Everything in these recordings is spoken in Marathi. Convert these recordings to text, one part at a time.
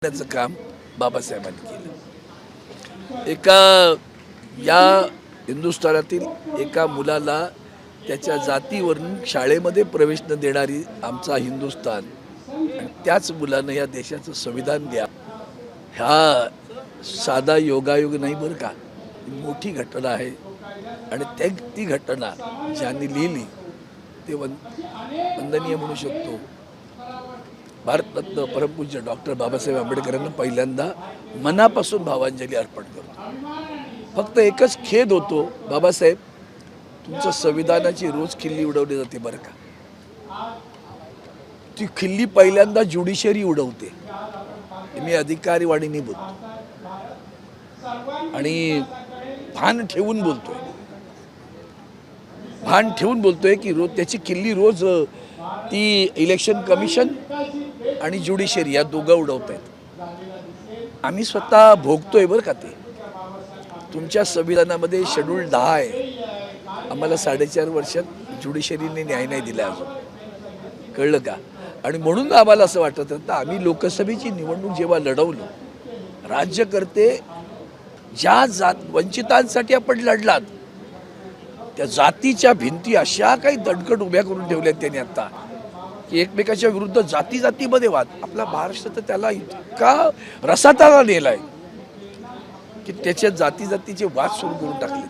त्याचं काम बाबासाहेबांनी केलं। एका या हिंदुस्थानातील एका मुलाला त्याच्या जातीवरून शाळेमध्ये प्रवेश न देणारी आमचा हिंदुस्थान आणि त्याच मुलानं या देशाचं संविधान द्या, हा साधा योगायोग नाही बरं का, मोठी घटना आहे। आणि ती घटना ज्यांनी लिहिली ते वंदनीय म्हणू शकतो। भारतरत्न परमपूज्य डॉक्टर बाबासाहेब आंबेडकरांना पहिल्यांदा मनापासून भावांजली अर्पण करतो। फक्त एकच खेद होतो, बाबासाहेब तुमच्या संविधानाची रोज खिल्ली उडवली जाते बरं का। ती खिल्ली पहिल्यांदा ज्युडिशरी उडवते, मी अधिकारी वाणीने बोलतो आणि भान ठेवून बोलतोय की रोज त्याची किल्ली रोज ती इलेक्शन कमिशन आणि ज्युडिशरी या दोघं उडवत आहेत। आम्ही स्वतः भोगतोय बरं का। ते तुमच्या संविधानामध्ये शेड्यूल 10 आहे, आम्हाला 4.5 वर्षात ज्युडिशरीने न्याय नाही दिला अजून, कळलं का। आणि म्हणून आम्हाला असं वाटत होतं, आम्ही लोकसभेची निवडणूक जेव्हा लढवलो, राज्यकर्ते ज्या वंचितांसाठी आपण लढलात, त्या जातीच्या भिंती अशा काही दणकट उभ्या करून ठेवल्यात त्यांनी आता की एकमेकाच्या विरुद्ध जातीमध्ये वाद। आपला महाराष्ट्र तर त्याला इतका रसाताला नेलाय की त्याच्या जातीचे वाद सुरू करून टाकले।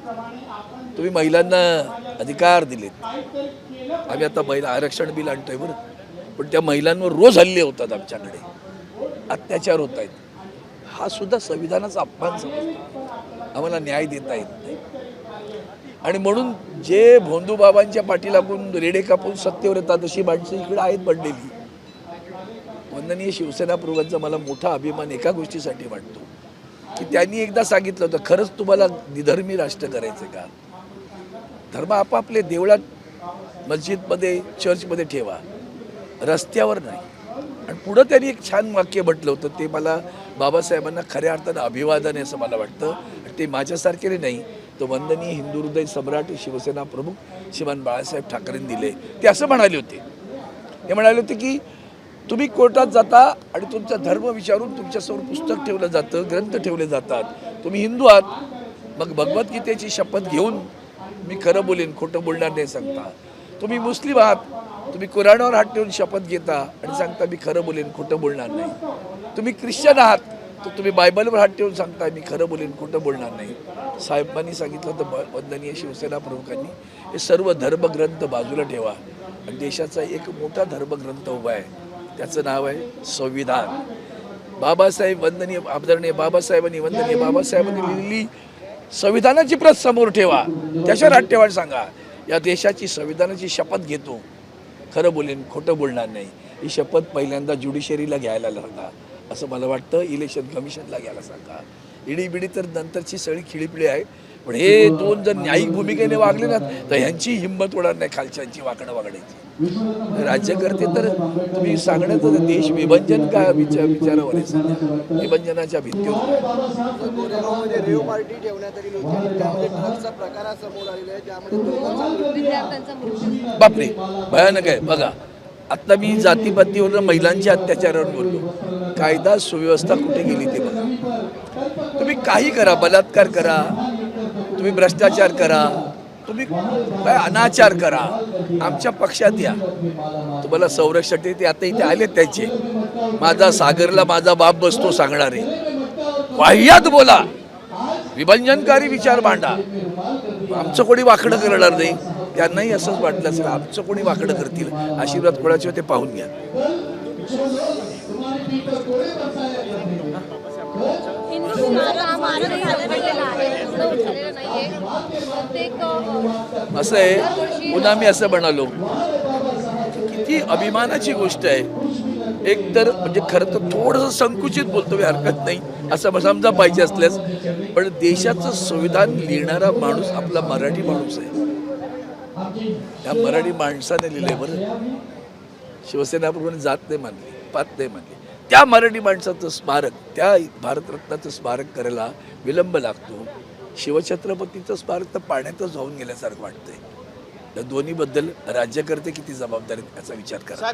तुम्ही महिलांना अधिकार दिलेत, आम्ही आता महिला आरक्षण बिल आणतोय बरं, पण त्या महिलांवर रोज हल्ले होतात, आमच्याकडे अत्याचार होत आहेत। हा सुद्धा संविधानाचा अपमान समजतो, आम्हाला न्याय देता येत नाही। आणि म्हणून जे भोंदू बाबांच्या पाठी लागून रेडे कापून सत्तेवर येतात अशी माणसं इकडे आहेत पडलेली। वंदनीय शिवसेना प्रमुखांचा मला मोठा अभिमान एका गोष्टीसाठी वाटतो की त्यांनी एकदा सांगितलं होतं, खरंच तुम्हाला निधर्मी राष्ट्र करायचं का, धर्म आपापले देवळात मस्जिदमध्ये चर्चमध्ये ठेवा, रस्त्यावर नाही। आणि पुढं त्यांनी एक छान वाक्य म्हटलं होतं, ते मला बाबासाहेबांना खऱ्या अर्थानं अभिवादन आहे असं मला वाटतं। ते माझ्यासारखे नाही, तो वंदनीय हिंदू हृदय सम्राट शिवसेना प्रमुख श्रीमान बाळासाहेब ठाकरेंनी दिले। ते असं म्हणाले होते की तुम्ही कोर्टात जाता आणि तुमचा धर्म विचारून तुमच्यासमोर पुस्तक ठेवलं जातं, ग्रंथ ठेवले जातात, तुम्ही हिंदू आहात मग भगवद्गीतेची शपथ घेऊन मी खरं बोलेन खोटं बोलणार नाही सांगता, तुम्ही मुस्लिम आहात तुम्ही कुराणावर हात ठेवून शपथ घेता आणि सांगता मी खरं बोलेन खोटं बोलणार नाही, तुम्ही ख्रिश्चन आहात तर तुम्ही बायबलवर हात ठेवून सांगता मी खरं बोलेन खोटं बोलणार नाही। साहेबांनी सांगितलं तर वंदनीय शिवसेना प्रमुखांनी हे सर्व धर्मग्रंथ बाजूला ठेवा आणि देशाचा एक मोठा धर्मग्रंथ उभा आहे, त्याचं नाव आहे संविधान। बाबासाहेब वंदनीय आदरणीय बाबासाहेबांनी लिहिलेली संविधानाची प्रत समोर ठेवा, त्याच्यावर हात ठेवायला सांगा, या देशाची संविधानाची शपथ घेतो, खरं बोलेन खोटं बोलणार नाही। ही शपथ पहिल्यांदा ज्युडिशरीला घ्यायला सांगा असं मला वाटतं, इलेक्शन कमिशनला घ्यायला सांगा। ईडी तर नंतरची सगळी खिळीपिळी आहे, पण हे दोन जर न्यायिक भूमिकेने वागले ना तर ह्यांची हिंमत होणार नाही खालच्यांची वागण्याची। राज्यकर्ते तर तुम्ही सांगण्याचं देश विभजन का विचारावर आहे सध्या, विभजनाच्या भिंतीवर। रेव पार्टी ठेवण्यात आली होती आणि त्यामध्ये ड्रग्सचा प्रकार समोर आलेला आहे, ज्यामध्ये विद्यार्थ्यांचा मृत्यू। बापरे, भयानक आहे। बघा आता मी जातीपातीवर महिलांच्या अत्याचारावर बोललो, कायदा सुव्यवस्था कुठे गेली ते बघा। तुम्ही काही करा, बलात्कार करा, तुम्ही भ्रष्टाचार करा, तुम्ही काय अनाचार करा, आमच्या पक्षात या, तुम्हाला संरक्षण ते आता इथे आलेत त्यांचे, माझा सागरला माझा बाप बसतो सांगणारे, वाह्यात बोला, विभजनकारी विचार मांडा, आमचं कोणी वाकडं करणार नाही। त्यांनाही असंच वाटलं असेल आमचं कोणी वाकडं करतील, आशीर्वाद कोणाचे होते पाहून घ्या। असं आहे, पुन्हा मी असं म्हणालो किती अभिमानाची गोष्ट आहे। एक तर म्हणजे खरं तर थोडंसं संकुचित बोलतो मी, हरकत नाही असं समजा पाहिजे असल्यास, पण देशाचं संविधान लिहिणारा माणूस आपला मराठी माणूस आहे। त्या मराठी माणसाने लिहिले बरं, शिवसेना प्रमुखांनी जात नाही मानली, पात नाही मानली, त्या मराठी माणसाचं स्मारक, त्या भारतरत्नाचं स्मारक करायला विलंब लागतो। शिवछत्रपतीचं स्मारक तर पाण्यातच जाऊन गेल्यासारखं वाटतंय। या दोन्हीबद्दल राज्यकर्ते किती जबाबदारी याचा विचार करा।